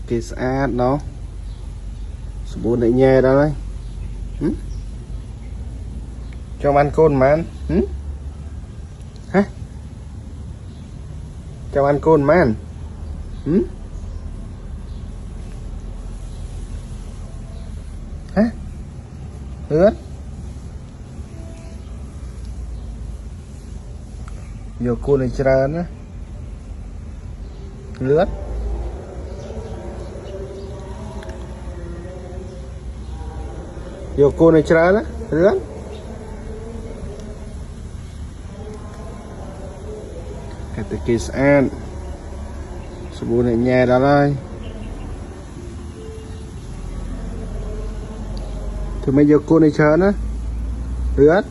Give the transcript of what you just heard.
cái sát nó bún lại nhè đó đấy cho ăn côn mà ăn hả cho ăn côn mà ăn hả ướt vô côn này chơi nữa lướt vô côn này chơi nữa lướt cái kia ăn bún này nhè đó đây thì mấy vô côn này chơi nữa lướt